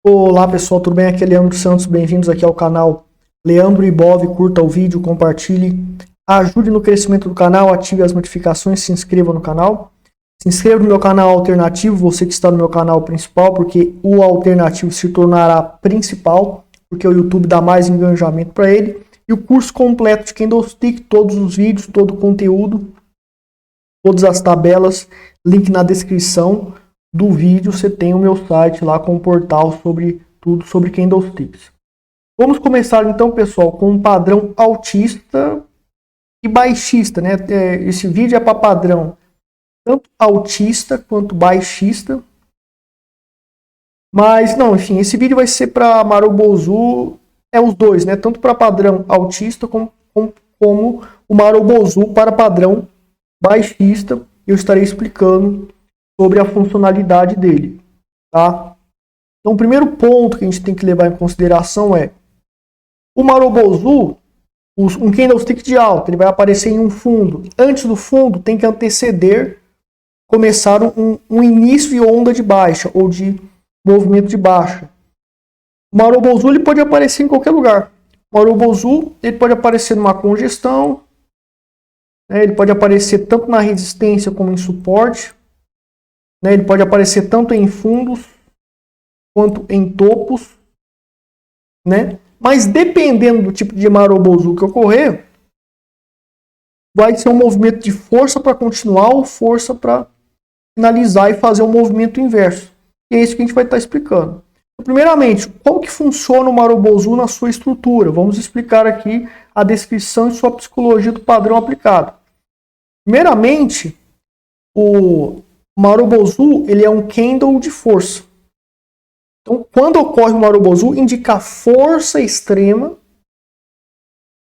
Olá pessoal, tudo bem? Aqui é Leandro Santos, bem-vindos aqui ao canal Leandro Ibov. Curta o vídeo, compartilhe, ajude no crescimento do canal, ative as notificações, se inscreva no canal. Se inscreva no meu canal alternativo, você que está no meu canal principal, porque o alternativo se tornará principal, porque o YouTube dá mais engajamento para ele. E o curso completo de Candlestick, todos os vídeos, todo o conteúdo, todas as tabelas, link na descrição do vídeo. Você tem o meu site lá com um portal sobre tudo sobre Candlesticks. Vamos começar então, pessoal, com um padrão altista e baixista, né? Esse vídeo é para padrão tanto altista quanto baixista. Mas não, enfim, esse vídeo vai ser para Marubozu, os dois, né? Tanto para padrão altista como o Marubozu para padrão baixista. Eu estarei explicando sobre a funcionalidade dele, tá? Então, o primeiro ponto que a gente tem que levar em consideração é o Marubozu, um candlestick de alta, ele vai aparecer em um fundo. Antes do fundo, tem que anteceder começar um início de onda de baixa ou de movimento de baixa. O Marubozu ele pode aparecer em qualquer lugar. O Marubozu ele pode aparecer numa congestão, né? Ele pode aparecer tanto na resistência como em suporte, né? Ele pode aparecer tanto em fundos quanto em topos, né? Mas dependendo do tipo de Marubozu que ocorrer, vai ser um movimento de força para continuar ou força para finalizar e fazer um movimento inverso. E é isso que a gente vai estar explicando. Primeiramente, como que funciona o Marubozu na sua estrutura? Vamos explicar aqui a descrição e sua psicologia do padrão aplicado. Primeiramente, o Marubozu ele é um candle de força. Então, quando ocorre o Marubozu, indica força extrema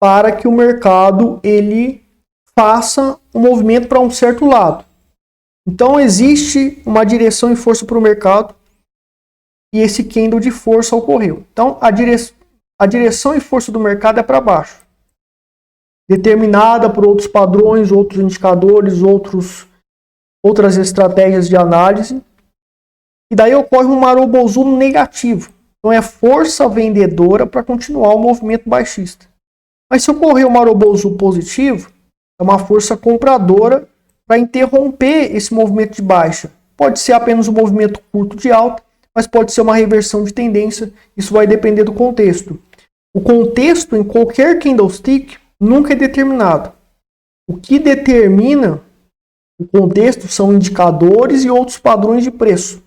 para que o mercado ele faça um movimento para um certo lado. Então, existe uma direção e força para o mercado e esse candle de força ocorreu. Então, a direção e força do mercado é para baixo, determinada por outros padrões, outros indicadores, outras estratégias de análise. E daí ocorre um Marubozu negativo. Então, é força vendedora para continuar o movimento baixista. Mas se ocorrer um Marubozu positivo, é uma força compradora para interromper esse movimento de baixa. Pode ser apenas um movimento curto de alta, mas pode ser uma reversão de tendência. Isso vai depender do contexto. O contexto em qualquer candlestick nunca é determinado. O que determina o contexto são indicadores e outros padrões de preço.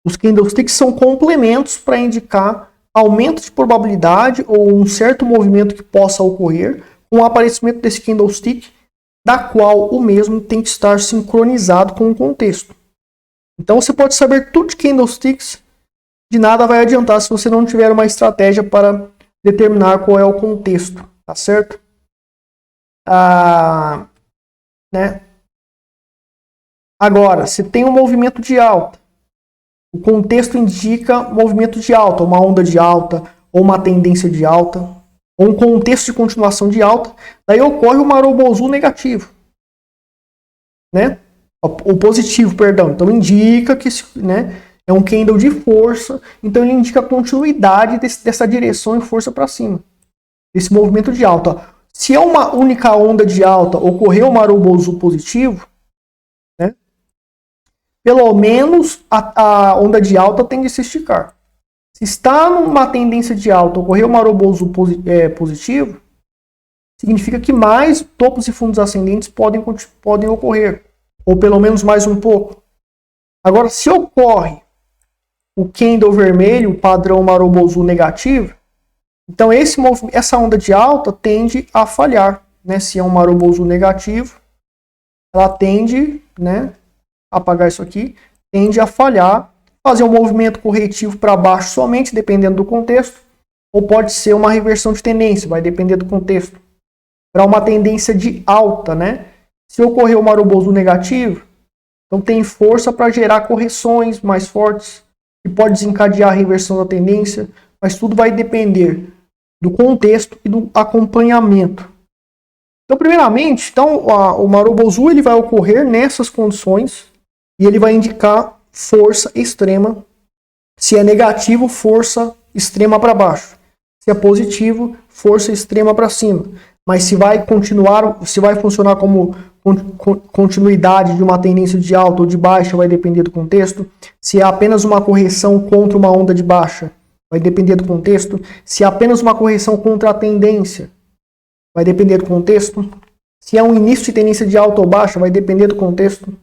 Os candlesticks são complementos para indicar aumento de probabilidade ou um certo movimento que possa ocorrer com o aparecimento desse candlestick, da qual o mesmo tem que estar sincronizado com o contexto. Então você pode saber tudo de candlesticks, de nada vai adiantar se você não tiver uma estratégia para determinar qual é o contexto, tá certo? Né? Agora, se tem um movimento de alta, o contexto indica movimento de alta, uma onda de alta, ou uma tendência de alta, ou um contexto de continuação de alta, daí ocorre o Marubozu negativo, né? O positivo, perdão. Então indica que, né, é um candle de força, então ele indica a continuidade dessa direção e força para cima, desse movimento de alta. Se é uma única onda de alta, ocorreu o Marubozu positivo, né, pelo menos a onda de alta tem de se esticar. Se está numa tendência de alta, ocorreu o Marubozu positivo, significa que mais topos e fundos ascendentes podem ocorrer, ou pelo menos mais um pouco. Agora, se ocorre o candle vermelho, o padrão Marubozu negativo, então essa onda de alta tende a falhar, né? Se é um Marubozu negativo, ela tende, né, apagar isso aqui, tende a falhar, fazer um movimento corretivo para baixo somente, dependendo do contexto, ou pode ser uma reversão de tendência, vai depender do contexto, para uma tendência de alta, né? Se ocorrer o Marubozu negativo, então tem força para gerar correções mais fortes, que pode desencadear a reversão da tendência, mas tudo vai depender do contexto e do acompanhamento. Então, primeiramente, o Marubozu ele vai ocorrer nessas condições e ele vai indicar força extrema Se é negativo, força extrema para baixo. Se é positivo, força extrema para cima. Mas se vai continuar, se vai funcionar como continuidade de uma tendência de alta ou de baixa, vai depender do contexto. Se é apenas uma correção contra uma onda de baixa, vai depender do contexto. Se é apenas uma correção contra a tendência, vai depender do contexto. Se é um início de tendência de alta ou baixa, vai depender do contexto,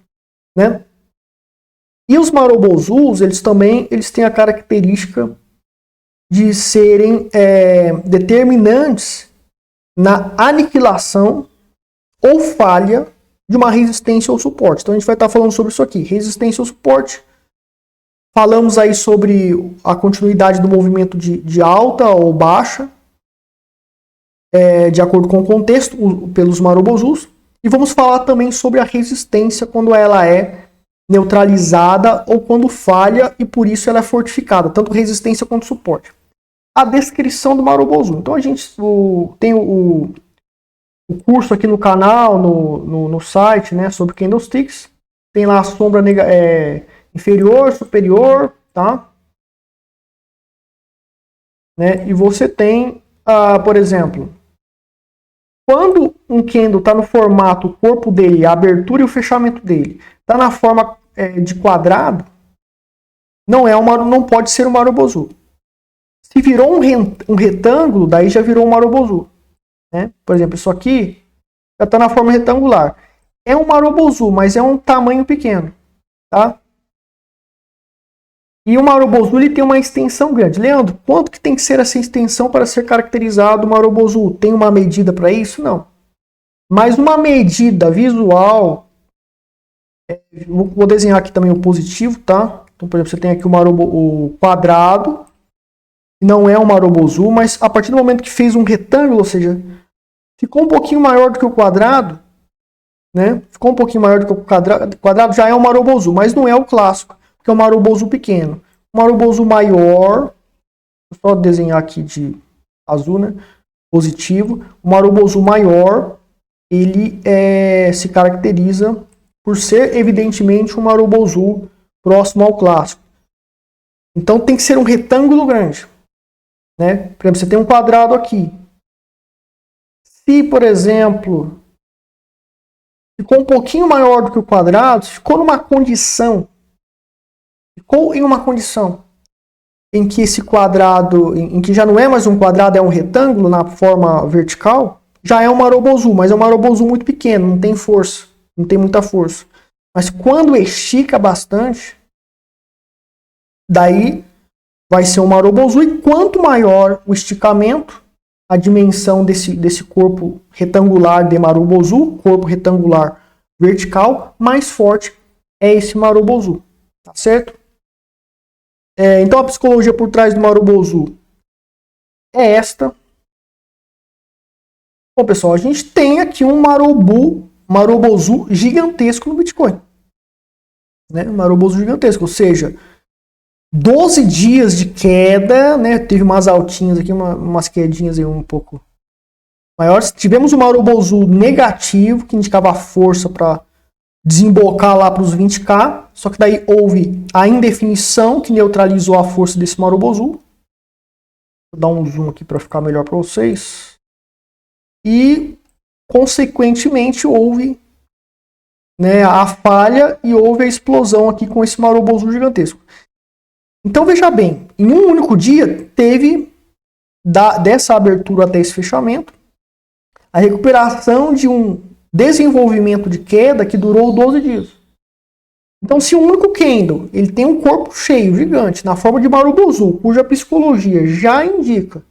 né? E os Marobozus, eles têm a característica de serem determinantes na aniquilação ou falha de uma resistência ou suporte. Então a gente vai estar falando sobre isso aqui, resistência ou suporte. Falamos aí sobre a continuidade do movimento de alta ou baixa, de acordo com o contexto, pelos Marobozus. E vamos falar também sobre a resistência quando ela é neutralizada ou quando falha e por isso ela é fortificada, tanto resistência quanto suporte. A descrição do Marobozu. Então a gente tem o curso aqui no canal, no site, né, sobre candlesticks. Tem lá a sombra inferior, superior, tá? Né? E você tem, por exemplo, quando um candle está no formato, o corpo dele, a abertura e o fechamento dele, está na forma de quadrado, não pode ser um Marobozu. Se virou um retângulo, daí já virou um Marobozu. Né? Por exemplo, isso aqui já está na forma retangular. É um Marobozu, mas é um tamanho pequeno. Tá? E o Marobozu ele tem uma extensão grande. Leandro, quanto que tem que ser essa extensão para ser caracterizado o Marobozu? Tem uma medida para isso? Não. Mas uma medida visual, vou desenhar aqui também o positivo, tá? Então, por exemplo, você tem aqui o quadrado, não é um Marobozu, mas a partir do momento que fez um retângulo, ou seja, ficou um pouquinho maior do que o quadrado, né? Ficou um pouquinho maior do que o quadrado, já é um Marobozu, mas não é o clássico, que é um Marobozu pequeno. O Marobozu maior, vou só desenhar aqui de azul, né? Positivo. O Marobozu maior, ele se caracteriza por ser, evidentemente, um Marobozu próximo ao clássico. Então tem que ser um retângulo grande. Né? Por exemplo, você tem um quadrado aqui. Se, por exemplo, ficou um pouquinho maior do que o quadrado, ficou em uma condição em que esse quadrado, em que já não é mais um quadrado, é um retângulo na forma vertical, já é um Marobozu, mas é um Marobozu muito pequeno, não tem força, não tem muita força. Mas quando estica bastante, daí vai ser um Marobozu, e quanto maior o esticamento, a dimensão desse corpo retangular de Marobozu, corpo retangular vertical, mais forte é esse Marobozu, tá certo? Então a psicologia por trás do Marobozu é esta. Bom, pessoal, a gente tem aqui um Marobozu gigantesco no Bitcoin. Né? Um Marobozu gigantesco, ou seja, 12 dias de queda, né? Teve umas altinhas aqui, umas quedinhas aí um pouco maiores. Tivemos um Marobozu negativo, que indicava a força para desembocar lá para os 20k, só que daí houve a indefinição que neutralizou a força desse Marobozu. Vou dar um zoom aqui para ficar melhor para vocês. E, consequentemente, houve, né, a falha e houve a explosão aqui com esse Marobozu gigantesco. Então veja bem, em um único dia teve, dessa abertura até esse fechamento, a recuperação de um desenvolvimento de queda que durou 12 dias. Então se um único candle ele tem um corpo cheio, gigante, na forma de Marobozu, cuja psicologia já indica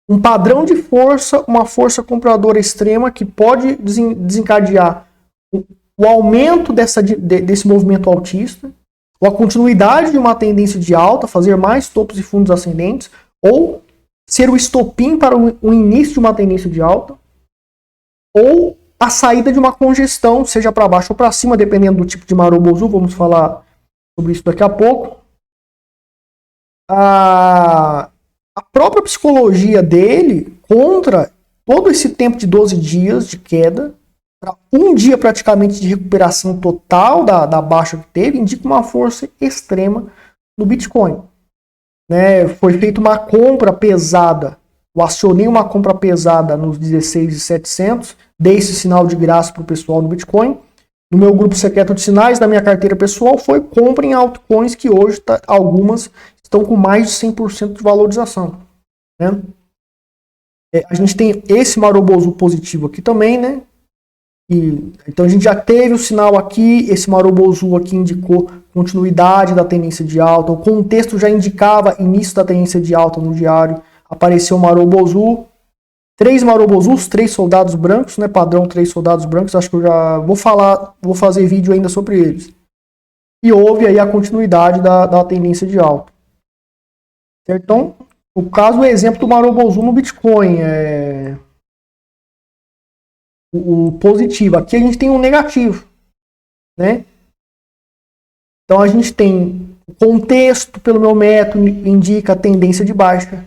um padrão de força, uma força compradora extrema que pode desencadear o aumento desse movimento altista, ou a continuidade de uma tendência de alta, fazer mais topos e fundos ascendentes, ou ser o estopim para o início de uma tendência de alta, ou a saída de uma congestão, seja para baixo ou para cima, dependendo do tipo de Marobozu. Vamos falar sobre isso daqui a pouco. A própria psicologia dele contra todo esse tempo de 12 dias de queda, para um dia praticamente de recuperação total da baixa que teve, indica uma força extrema no Bitcoin. Né? Foi feita uma compra pesada, eu acionei uma compra pesada nos 16.700, dei esse sinal de graça para o pessoal no Bitcoin. No meu grupo secreto de sinais, da minha carteira pessoal, foi compra em altcoins que hoje algumas estão com mais de 100% de valorização. Né? A gente tem esse Marobozu positivo aqui também, né? Então a gente já teve o sinal aqui, esse Marobozu aqui indicou continuidade da tendência de alta, o contexto já indicava início da tendência de alta no diário, apareceu o Marobozu, 3 Marobozus, 3 soldados brancos, né, padrão 3 soldados brancos, acho que eu já vou fazer vídeo ainda sobre eles. E houve aí a continuidade da tendência de alta. Certo? Então, o exemplo do Marobozu no Bitcoin o positivo. Aqui a gente tem um negativo, né? Então a gente tem o contexto, pelo meu método, indica a tendência de baixa.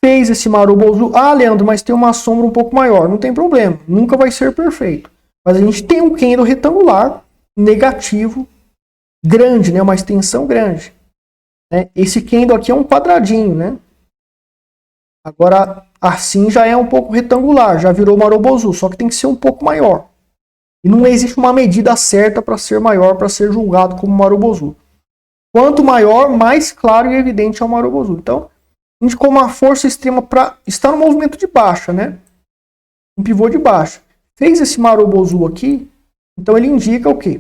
Fez esse Marobozu. Ah, Leandro, mas tem uma sombra um pouco maior. Não tem problema, nunca vai ser perfeito. Mas a gente tem um candle retangular, negativo, grande, né? Uma extensão grande. Né? Esse candle aqui é um quadradinho, né? Agora, assim já é um pouco retangular, já virou Marobozu, só que tem que ser um pouco maior. E não existe uma medida certa para ser maior, para ser julgado como Marobozu. Quanto maior, mais claro e evidente é o Marobozu. Então, indicou uma força extrema para estar no movimento de baixa, né? Um pivô de baixa. Fez esse Marobozu aqui, então ele indica o quê?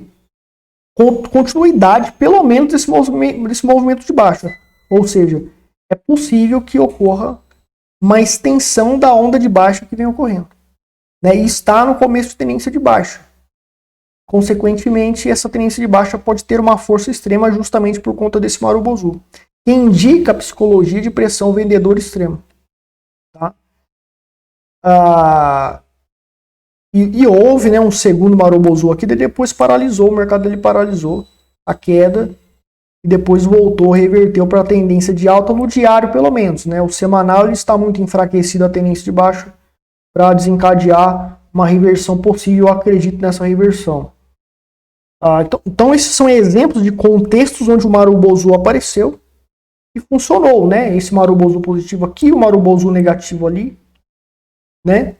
Continuidade, pelo menos, desse movimento de baixa. Ou seja, é possível que ocorra uma extensão da onda de baixa que vem ocorrendo. Né? E está no começo de tendência de baixa. Consequentemente, essa tendência de baixa pode ter uma força extrema justamente por conta desse Marobozu, que indica a psicologia de pressão vendedora extrema. Tá? E houve, né, um segundo Marobozu aqui, depois paralisou, o mercado dele paralisou a queda, e depois voltou, reverteu para a tendência de alta no diário, pelo menos. Né? O semanal ele está muito enfraquecido, a tendência de baixa, para desencadear uma reversão possível. Eu acredito nessa reversão. Então esses são exemplos de contextos onde o Marobozu apareceu e funcionou. Né? Esse Marobozu positivo aqui, o Marobozu negativo ali. Né?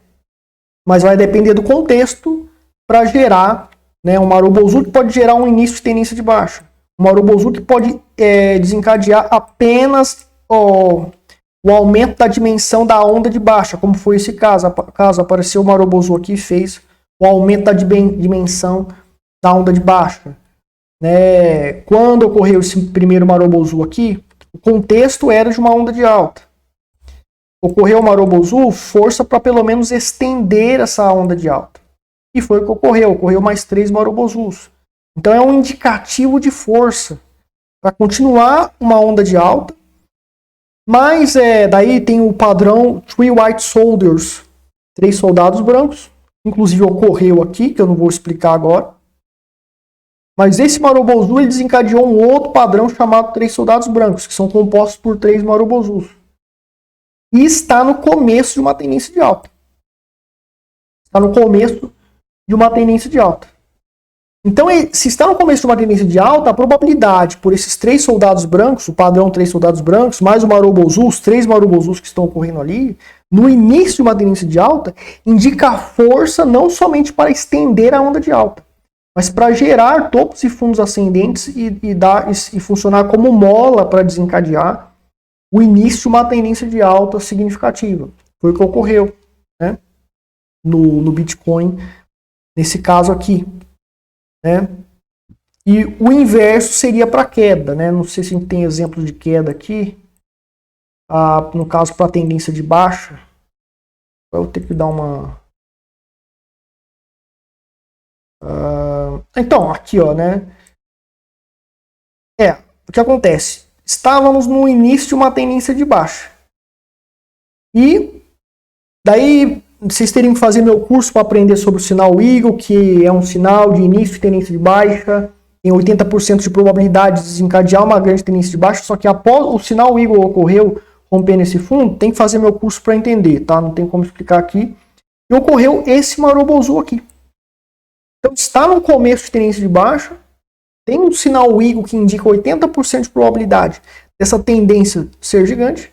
Mas vai depender do contexto para gerar, né, um Marobozu que pode gerar um início de tendência de baixa. Um Marobozu que pode desencadear apenas o aumento da dimensão da onda de baixa, como foi esse caso. Caso apareceu o Marobozu aqui e fez o aumento da dimensão da onda de baixa. Né? Quando ocorreu esse primeiro Marobozu aqui, o contexto era de uma onda de alta. Ocorreu o Marobozu, força para pelo menos estender essa onda de alta. E foi o que ocorreu. Ocorreu mais 3 Marobozus. Então é um indicativo de força para continuar uma onda de alta. Mas daí tem o padrão 3 White Soldiers, 3 soldados brancos. Inclusive ocorreu aqui, que eu não vou explicar agora. Mas esse Marobozu ele desencadeou um outro padrão chamado 3 soldados brancos, que são compostos por 3 Marobozus. E está no começo de uma tendência de alta. Está no começo de uma tendência de alta. Então, se está no começo de uma tendência de alta, a probabilidade por esses 3 soldados brancos, o padrão 3 soldados brancos, mais o Marobozu, os 3 Marobozus que estão ocorrendo ali, no início de uma tendência de alta, indica força não somente para estender a onda de alta, mas para gerar topos e fundos ascendentes e funcionar como mola para desencadear o início de uma tendência de alta significativa. Foi o que ocorreu, né, no Bitcoin, nesse caso aqui. Né? E o inverso seria para queda. Né? Não sei se a gente tem exemplos de queda aqui. No caso, para a tendência de baixa. Eu vou ter que dar uma... Então, aqui, ó, né? O que acontece? Estávamos no início de uma tendência de baixa. E daí vocês teriam que fazer meu curso para aprender sobre o sinal Eagle, que é um sinal de início de tendência de baixa. Tem 80% de probabilidade de desencadear uma grande tendência de baixa. Só que após o sinal Eagle ocorreu rompendo esse fundo, tem que fazer meu curso para entender, tá? Não tem como explicar aqui. E ocorreu esse Marobozu aqui. Então está no começo de tendência de baixa, tem um sinal Wigo que indica 80% de probabilidade dessa tendência ser gigante.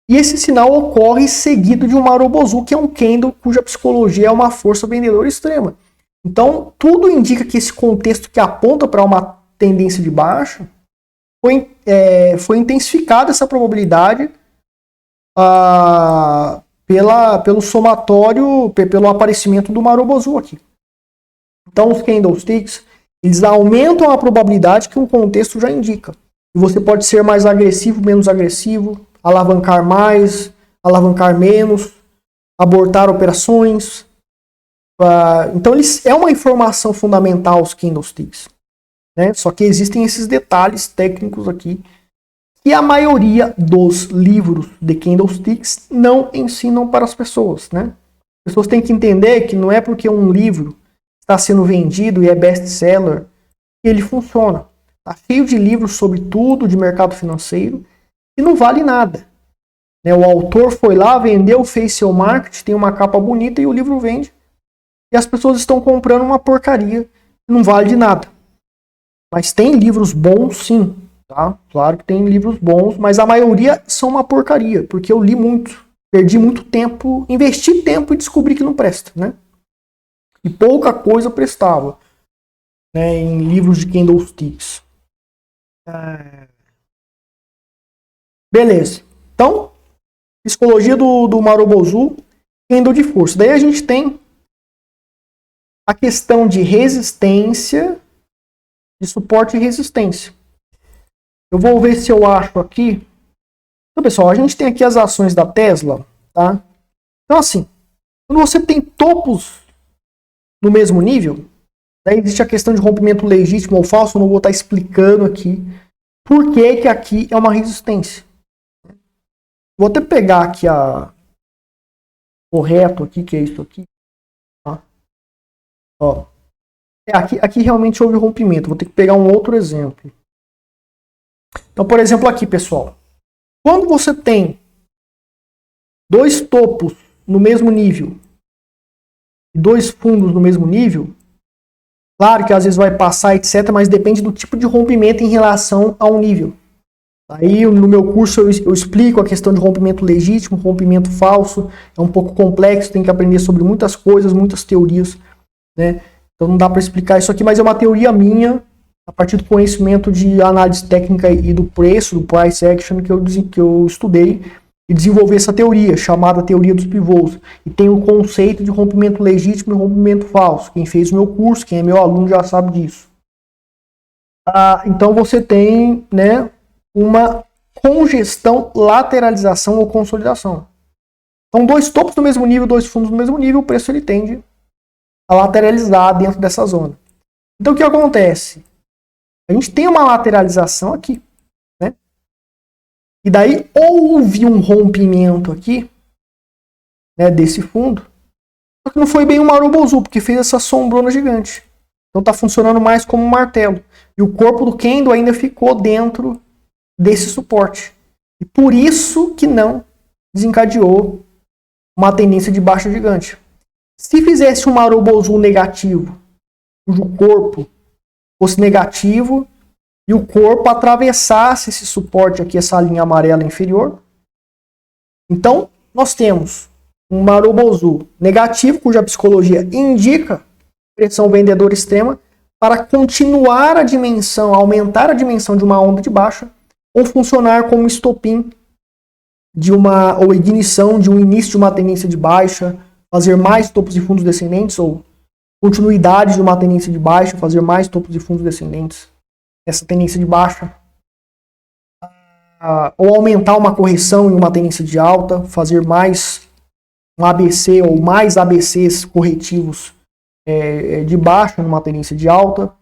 E esse sinal ocorre seguido de um Marubozu, que é um candle cuja psicologia é uma força vendedora extrema. Então, tudo indica que esse contexto que aponta para uma tendência de baixa foi intensificada essa probabilidade pelo somatório, pelo aparecimento do Marubozu aqui. Então, os candlesticks, eles aumentam a probabilidade que um contexto já indica. E você pode ser mais agressivo, menos agressivo, alavancar mais, alavancar menos, abortar operações. Então, é uma informação fundamental os candlesticks, né? Só que existem esses detalhes técnicos aqui que a maioria dos livros de candlesticks não ensinam para as pessoas, né? As pessoas têm que entender que não é porque um livro está sendo vendido e é best-seller que ele funciona. Está cheio de livros sobre tudo de mercado financeiro e não vale nada. Né? O autor foi lá, vendeu, fez seu marketing, tem uma capa bonita e o livro vende. E as pessoas estão comprando uma porcaria que não vale de nada. Mas tem livros bons, sim. Tá? Claro que tem livros bons, mas a maioria são uma porcaria, porque eu li muito, perdi muito tempo, investi tempo e descobri que não presta, né? E pouca coisa prestava, né, em livros de candlesticks. Beleza. Então, psicologia do Marubozu, candle de força. Daí a gente tem a questão de resistência, de suporte e resistência. Eu vou ver se eu acho aqui. Então, pessoal, a gente tem aqui as ações da Tesla, tá? Então, assim, quando você tem topos no mesmo nível, daí existe a questão de rompimento legítimo ou falso. Eu não vou estar explicando aqui por que aqui é uma resistência. Vou até pegar aqui correto aqui, que é isso aqui. Tá? Ó. Aqui realmente houve rompimento. Vou ter que pegar um outro exemplo. Então, por exemplo, aqui, pessoal. Quando você tem dois topos no mesmo nível e dois fundos no mesmo nível, claro que às vezes vai passar, etc., mas depende do tipo de rompimento em relação ao nível. Aí no meu curso eu explico a questão de rompimento legítimo, rompimento falso. É um pouco complexo, tem que aprender sobre muitas coisas, muitas teorias, né? Então não dá para explicar isso aqui, mas é uma teoria minha, a partir do conhecimento de análise técnica e do preço, do price action, que eu estudei e desenvolvi essa teoria, chamada teoria dos pivôs. E tem o conceito de rompimento legítimo e rompimento falso. Quem fez o meu curso, quem é meu aluno já sabe disso. Então você tem, né, uma congestão, lateralização ou consolidação. Então, dois topos no mesmo nível, dois fundos no mesmo nível, o preço ele tende a lateralizar dentro dessa zona. Então, o que acontece? A gente tem uma lateralização aqui, né? E daí houve um rompimento aqui, né, desse fundo. Só que não foi bem um Marubozu, porque fez essa sombrona gigante. Então, está funcionando mais como um martelo. E o corpo do candle ainda ficou dentro desse suporte. E por isso que não desencadeou uma tendência de baixa gigante. Se fizesse um Marubozu negativo, cujo corpo fosse negativo e o corpo atravessasse esse suporte aqui, essa linha amarela inferior, então nós temos um Marubozu negativo, cuja psicologia indica pressão vendedora extrema para continuar a dimensão, aumentar a dimensão de uma onda de baixa, ou funcionar como estopim ou ignição de um início de uma tendência de baixa, fazer mais topos e fundos descendentes, ou continuidade de uma tendência de baixa, fazer mais topos e fundos descendentes, essa tendência de baixa, ou aumentar uma correção em uma tendência de alta, fazer mais um ABC ou mais ABCs corretivos de baixa numa tendência de alta.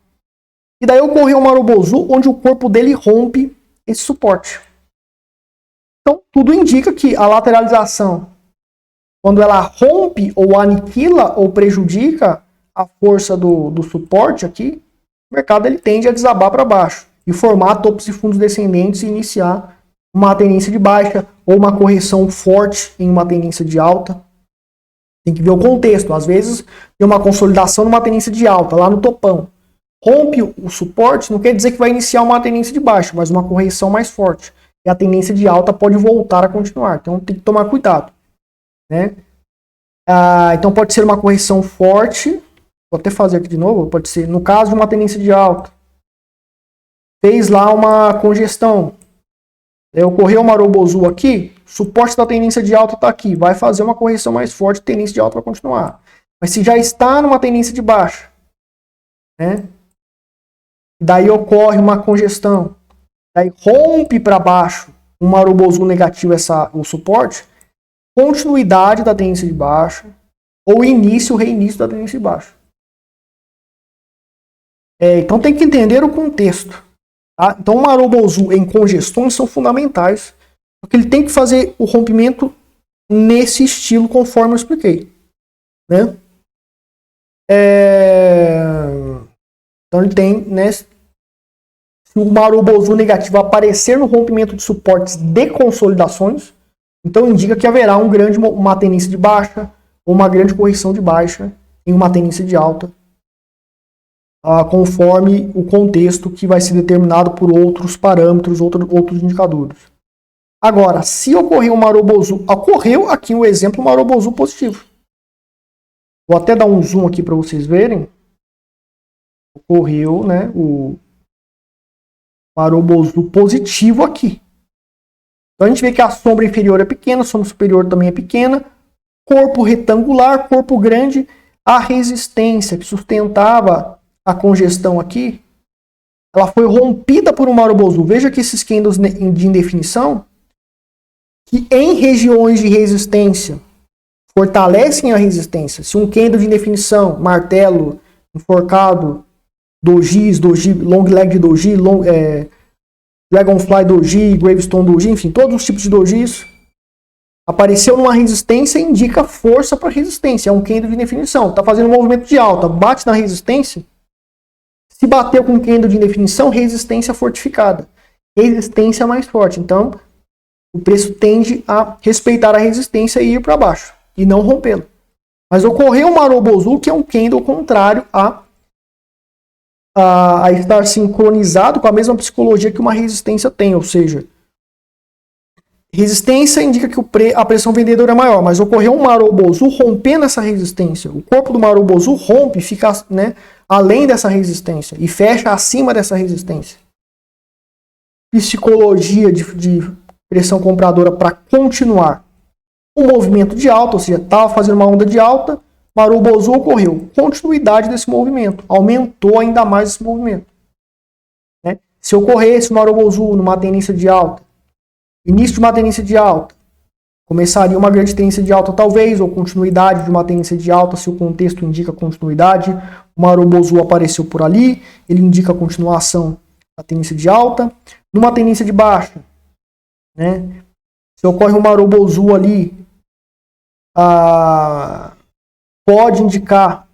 E daí ocorreu um Marubozu onde o corpo dele rompe esse suporte. Então, tudo indica que a lateralização, quando ela rompe ou aniquila ou prejudica a força do suporte aqui, o mercado ele tende a desabar para baixo e formar topos e fundos descendentes e iniciar uma tendência de baixa ou uma correção forte em uma tendência de alta. Tem que ver o contexto. Às vezes tem uma consolidação numa tendência de alta, lá no topão. rompe o suporte, não quer dizer que vai iniciar uma tendência de baixa, mas uma correção mais forte. E a tendência de alta pode voltar a continuar. Então tem que tomar cuidado, né? Então pode ser uma correção forte. Vou até fazer aqui de novo. Pode ser, no caso de uma tendência de alta, fez lá uma congestão. Ocorreu uma Marubozu aqui, suporte da tendência de alta está aqui. Vai fazer uma correção mais forte, tendência de alta vai continuar. Mas se já está numa tendência de baixa, né? Daí ocorre uma congestão. Daí rompe para baixo um Marubozu negativo, o suporte, continuidade da tendência de baixa, ou início, reinício da tendência de baixa. Então tem que entender o contexto. Tá? Então o Marubozu em congestões são fundamentais, porque ele tem que fazer o rompimento nesse estilo, conforme eu expliquei. Né? Então ele tem, né, se o Marubozu negativo aparecer no rompimento de suportes de consolidações, então indica que haverá uma tendência de baixa ou uma grande correção de baixa em uma tendência de alta, conforme o contexto que vai ser determinado por outros parâmetros, outros indicadores. Agora, se ocorrer um Marubozu, ocorreu aqui o exemplo Marubozu positivo. Vou até dar um zoom aqui para vocês verem. Ocorreu, né, o Marubozu positivo aqui. Então a gente vê que a sombra inferior é pequena, a sombra superior também é pequena, corpo retangular, corpo grande, a resistência que sustentava a congestão aqui, ela foi rompida por um Marubozu. Veja que esses candles de indefinição, que em regiões de resistência fortalecem a resistência. Se um candle de indefinição, martelo, enforcado, doji, long leg doji, dragonfly doji, gravestone doji, enfim, todos os tipos de dojis, apareceu numa resistência, indica força para resistência. É um candle de indefinição. Está fazendo um movimento de alta, bate na resistência. Se bateu com um candle de indefinição, resistência fortificada. Resistência mais forte. Então, o preço tende a respeitar a resistência e ir para baixo. E não rompê-lo. Mas ocorreu um Marubozu, que é um candle contrário a estar sincronizado com a mesma psicologia que uma resistência tem. Ou seja, resistência indica que a pressão vendedora é maior, mas ocorreu um Marubozu rompendo essa resistência. O corpo do Marubozu rompe, fica, né, além dessa resistência e fecha acima dessa resistência. Psicologia de pressão compradora para continuar o movimento de alta, ou seja, estava fazendo uma onda de alta, Marubozu ocorreu. Continuidade desse movimento, aumentou ainda mais esse movimento. Né? Se ocorresse o Marubozu numa tendência de alta, início de uma tendência de alta, começaria uma grande tendência de alta talvez, ou continuidade de uma tendência de alta, se o contexto indica continuidade. O Marubozu apareceu por ali, ele indica a continuação da tendência de alta. Numa tendência de baixa, né, se ocorre um Marubozu ali, pode indicar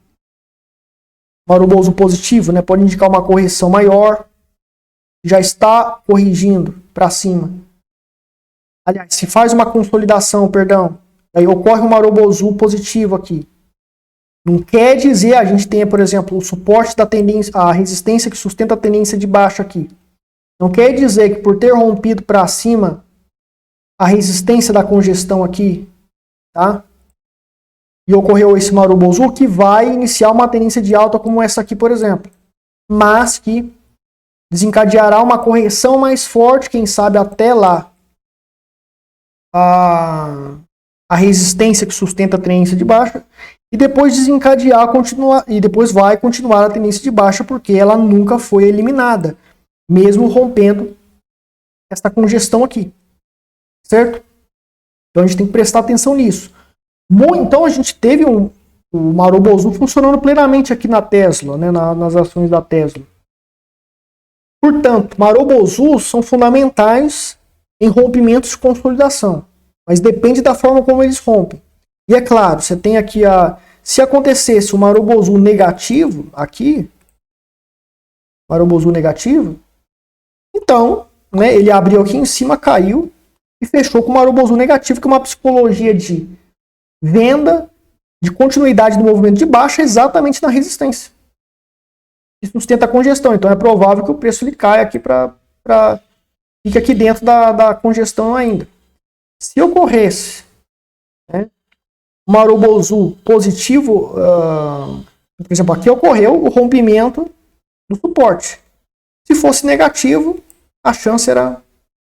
Marubozu positivo, né, pode indicar uma correção maior, já está corrigindo para cima. Aliás, se faz uma consolidação, aí ocorre um Marubozu positivo aqui. Não quer dizer a gente tenha, por exemplo, o suporte da tendência, a resistência que sustenta a tendência de baixa aqui. Não quer dizer que por ter rompido para cima a resistência da congestão aqui, tá? E ocorreu esse Marubozu que vai iniciar uma tendência de alta como essa aqui, por exemplo. Mas que desencadeará uma correção mais forte, quem sabe até lá. A resistência que sustenta a tendência de baixa e depois depois vai continuar a tendência de baixa porque ela nunca foi eliminada, mesmo rompendo esta congestão aqui, certo? Então a gente tem que prestar atenção nisso. Então a gente teve o Marubozu funcionando plenamente aqui na Tesla, né, nas ações da Tesla. Portanto, Marubozu são fundamentais em rompimentos de consolidação, mas depende da forma como eles rompem. E é claro, você tem aqui se acontecesse o Marubozu negativo aqui, Marubozu negativo, então, né, ele abriu aqui em cima, caiu e fechou com o Marubozu negativo, que é uma psicologia de venda, de continuidade do movimento de baixa exatamente na resistência. que sustenta a congestão. Então é provável que o preço ele caia aqui fique aqui dentro da congestão ainda. Se ocorresse, né, um Marubozu positivo, por exemplo, aqui ocorreu o rompimento do suporte. Se fosse negativo, a chance era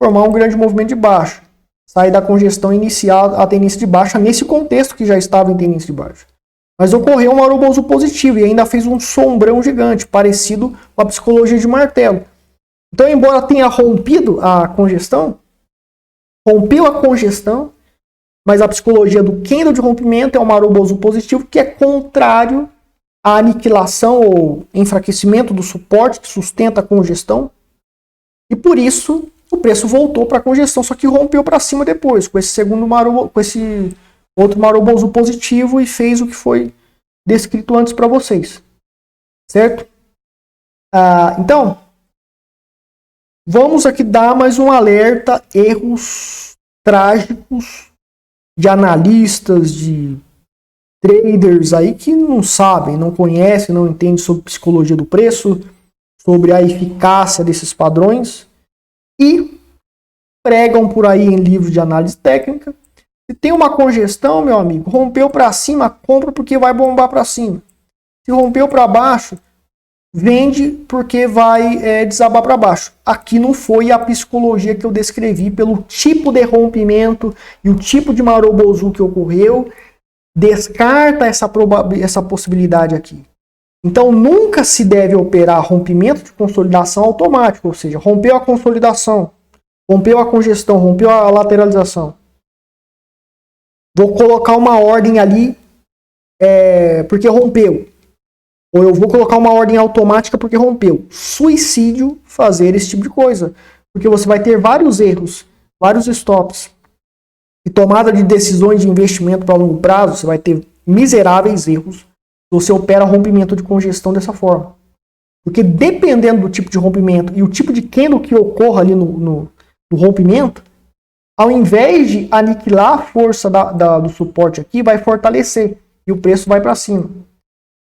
formar um grande movimento de baixa, sair da congestão inicial à tendência de baixa, nesse contexto que já estava em tendência de baixa. Mas ocorreu um Marubozu positivo e ainda fez um sombrão gigante, parecido com a psicologia de martelo. Então, embora tenha rompido a congestão, rompeu a congestão, mas a psicologia do candle de rompimento é um Marubozu positivo, que é contrário à aniquilação ou enfraquecimento do suporte que sustenta a congestão. E por isso o preço voltou para a congestão, só que rompeu para cima depois, com esse outro Marubozu positivo, e fez o que foi descrito antes para vocês. Certo? Então, vamos aqui dar mais um alerta: erros trágicos de analistas, de traders aí que não sabem, não conhecem, não entendem sobre psicologia do preço, sobre a eficácia desses padrões e pregam por aí em livros de análise técnica. Se tem uma congestão, meu amigo, rompeu para cima, compra porque vai bombar para cima. Se rompeu para baixo, vende porque vai desabar para baixo. Aqui não foi a psicologia que eu descrevi pelo tipo de rompimento e o tipo de Marubozu que ocorreu. Descarta essa possibilidade aqui. Então nunca se deve operar rompimento de consolidação automático, ou seja, rompeu a consolidação, rompeu a congestão, rompeu a lateralização. Vou colocar uma ordem ali porque rompeu. Ou eu vou colocar uma ordem automática porque rompeu. Suicídio fazer esse tipo de coisa. Porque você vai ter vários erros, vários stops. E tomada de decisões de investimento para longo prazo, você vai ter miseráveis erros se você opera rompimento de congestão dessa forma. Porque dependendo do tipo de rompimento e o tipo de candle que ocorra ali no rompimento, ao invés de aniquilar a força do suporte aqui, vai fortalecer e o preço vai para cima.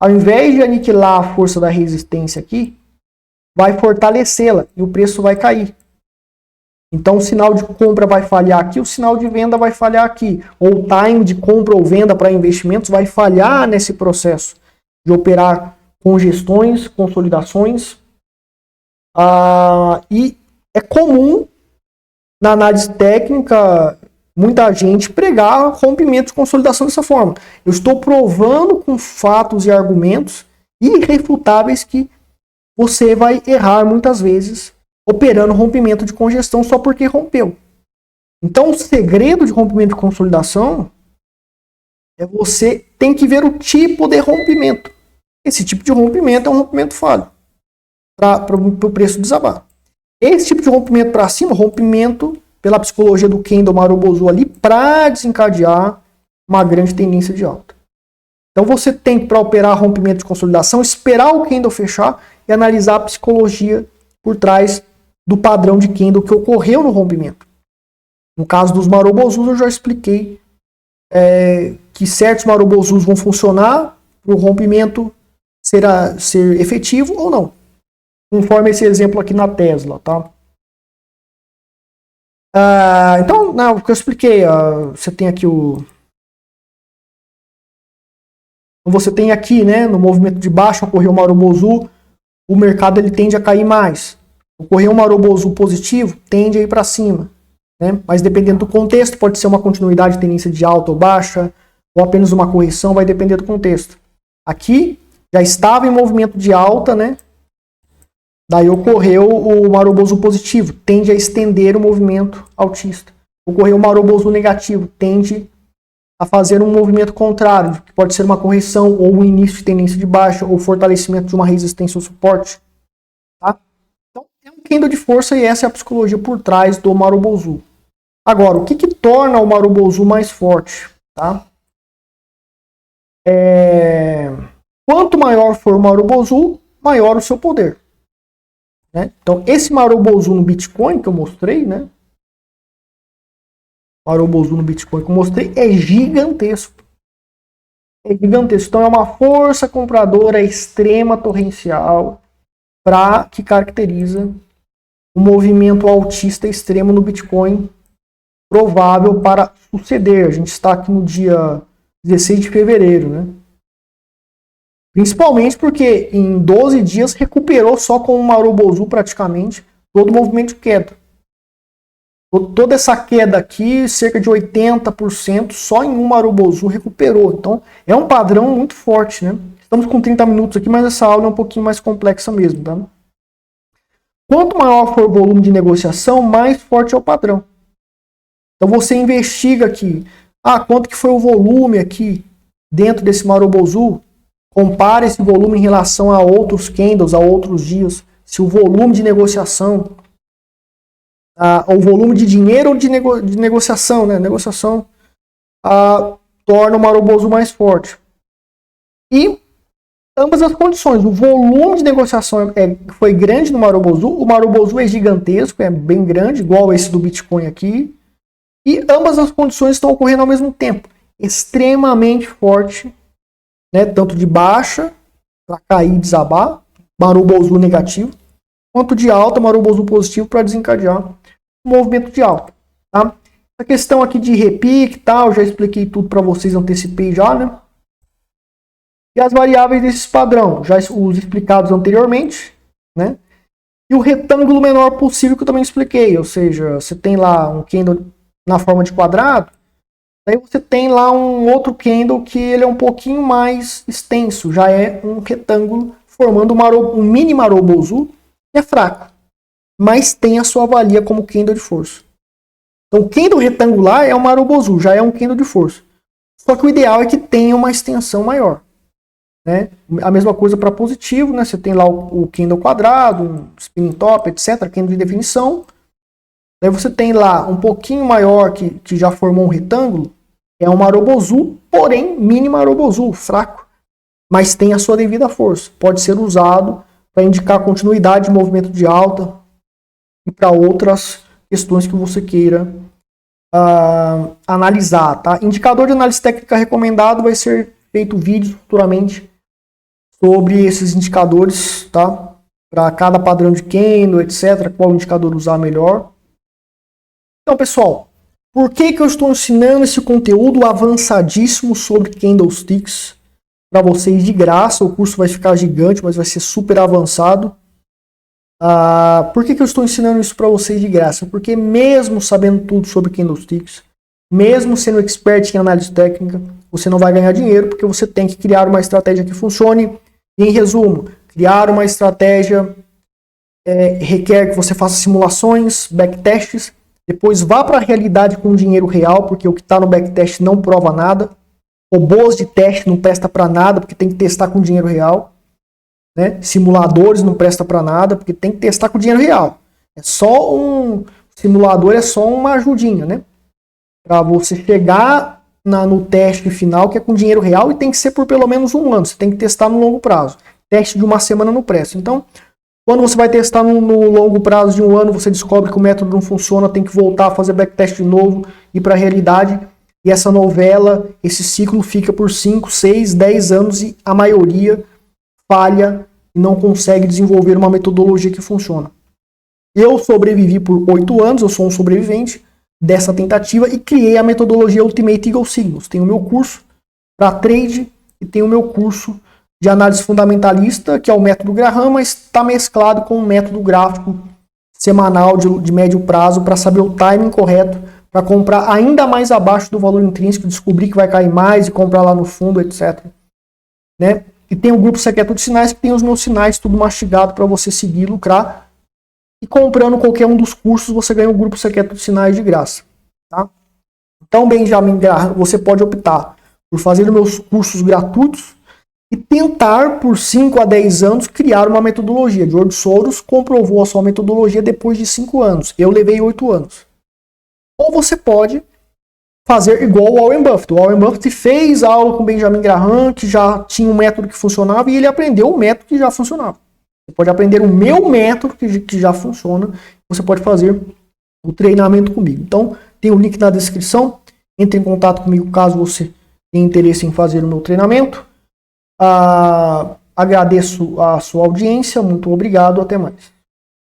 Ao invés de aniquilar a força da resistência aqui, vai fortalecê-la e o preço vai cair. Então o sinal de compra vai falhar aqui, o sinal de venda vai falhar aqui. Ou o time de compra ou venda para investimentos vai falhar nesse processo de operar congestões, consolidações. E é comum na análise técnica muita gente pregar rompimento de consolidação dessa forma. Eu estou provando com fatos e argumentos irrefutáveis que você vai errar muitas vezes operando rompimento de congestão só porque rompeu. Então o segredo de rompimento de consolidação é você tem que ver o tipo de rompimento. Esse tipo de rompimento é um rompimento falho para o preço desabar. Esse tipo de rompimento para cima, rompimento pela psicologia do candle Marubozu ali para desencadear uma grande tendência de alta. Então você tem que, para operar rompimento de consolidação, esperar o candle fechar e analisar a psicologia por trás do padrão de candle que ocorreu no rompimento. No caso dos Marubozus, eu já expliquei que certos Marubozus vão funcionar para o rompimento ser efetivo ou não. Conforme esse exemplo aqui na Tesla, tá? Então, o que eu expliquei, você tem aqui você tem aqui, né, no movimento de baixo ocorreu um Marubozu, o mercado ele tende a cair mais. Ocorreu um Marubozu positivo, tende a ir para cima, né? Mas dependendo do contexto, pode ser uma continuidade de tendência de alta ou baixa, ou apenas uma correção, vai depender do contexto. Aqui já estava em movimento de alta, né? Daí ocorreu o Marubozu positivo, tende a estender o movimento altista. Ocorreu o Marubozu negativo, tende a fazer um movimento contrário, que pode ser uma correção ou um início de tendência de baixa ou fortalecimento de uma resistência ou suporte. Tá? Então é um candle de força e essa é a psicologia por trás do Marubozu. Agora, o que torna o Marubozu mais forte? Tá? Quanto maior for o Marubozu, maior o seu poder. Né? Então, esse Marubozu no Bitcoin que eu mostrei, né? Marubozu no Bitcoin que eu mostrei é gigantesco. É gigantesco. Então, é uma força compradora extrema torrencial que caracteriza o movimento altista extremo no Bitcoin provável para suceder. A gente está aqui no dia 16 de fevereiro, né? Principalmente porque em 12 dias recuperou só com o Marubozu praticamente todo o movimento de queda. Toda essa queda aqui, cerca de 80%, só em um Marubozu recuperou. Então, é um padrão muito forte, né? Estamos com 30 minutos aqui, mas essa aula é um pouquinho mais complexa mesmo, tá? Quanto maior for o volume de negociação, mais forte é o padrão. Então, você investiga aqui, quanto que foi o volume aqui dentro desse Marubozu? Compara esse volume em relação a outros candles, a outros dias. Se o volume de negociação, o volume de dinheiro ou de negociação, né? Negociação torna o Marubozu mais forte. E ambas as condições. O volume de negociação foi grande no Marubozu. O Marubozu é gigantesco, é bem grande, igual esse do Bitcoin aqui. E ambas as condições estão ocorrendo ao mesmo tempo. Extremamente forte, né? Tanto de baixa, para cair e desabar, Marubozu negativo, quanto de alta, Marubozu positivo, para desencadear o movimento de alta. Tá? A questão aqui de repique e tal, já expliquei tudo para vocês, antecipei já, né? E as variáveis desse padrão, já os explicados anteriormente, né? E o retângulo menor possível que eu também expliquei, ou seja, você tem lá um candle na forma de quadrado, daí você tem lá um outro candle que ele é um pouquinho mais extenso, já é um retângulo formando um mini Marubozu, que é fraco, mas tem a sua valia como candle de força. Então o candle retangular é um Marubozu, já é um candle de força. Só que o ideal é que tenha uma extensão maior. Né? A mesma coisa para positivo, né? Você tem lá o candle quadrado, um spinning top, etc, candle de definição. Daí você tem lá um pouquinho maior que já formou um retângulo, é um Marubozu, porém mini Marubozu, fraco, mas tem a sua devida força. Pode ser usado para indicar continuidade de movimento de alta e para outras questões que você queira analisar. Tá? Indicador de análise técnica recomendado, vai ser feito vídeo futuramente sobre esses indicadores, tá? Para cada padrão de candle, etc. Qual indicador usar melhor. Então, pessoal, por que eu estou ensinando esse conteúdo avançadíssimo sobre candlesticks para vocês de graça? O curso vai ficar gigante, mas vai ser super avançado. Por que eu estou ensinando isso para vocês de graça? Porque mesmo sabendo tudo sobre candlesticks, mesmo sendo expert em análise técnica, você não vai ganhar dinheiro, porque você tem que criar uma estratégia que funcione. E, em resumo, criar uma estratégia requer que você faça simulações, backtests, depois vá para a realidade com dinheiro real, porque o que está no backtest não prova nada. Robôs de teste não presta para nada, porque tem que testar com dinheiro real. Né? Simuladores não presta para nada, porque tem que testar com dinheiro real. Simulador é só uma ajudinha, né? Para você chegar no teste final, que é com dinheiro real, e tem que ser por pelo menos um ano. Você tem que testar no longo prazo. Teste de uma semana não presta. Então, quando você vai testar no longo prazo de um ano, você descobre que o método não funciona, tem que voltar a fazer backtest de novo, ir para a realidade. E essa novela, esse ciclo fica por 5, 6, 10 anos e a maioria falha e não consegue desenvolver uma metodologia que funciona. Eu sobrevivi por 8 anos, eu sou um sobrevivente dessa tentativa e criei a metodologia Ultimate Eagle Signals. Tem o meu curso para trade e tem o meu curso de análise fundamentalista, que é o método Graham, mas está mesclado com um método gráfico semanal de médio prazo para saber o timing correto para comprar ainda mais abaixo do valor intrínseco, descobrir que vai cair mais e comprar lá no fundo, etc. Né? E tem o grupo secreto de sinais, que tem os meus sinais tudo mastigado para você seguir, lucrar. E comprando qualquer um dos cursos, você ganha um grupo secreto de sinais de graça. Tá? Então, Benjamin Graham, você pode optar por fazer os meus cursos gratuitos e tentar, por 5 a 10 anos, criar uma metodologia. George Soros comprovou a sua metodologia depois de 5 anos. Eu levei 8 anos. Ou você pode fazer igual o Warren Buffett. O Warren Buffett fez aula com Benjamin Graham, que já tinha um método que funcionava, e ele aprendeu o método que já funcionava. Você pode aprender o meu método que já funciona. Você pode fazer o treinamento comigo. Então, tem o link na descrição. Entre em contato comigo caso você tenha interesse em fazer o meu treinamento. Agradeço a sua audiência, muito obrigado, até mais.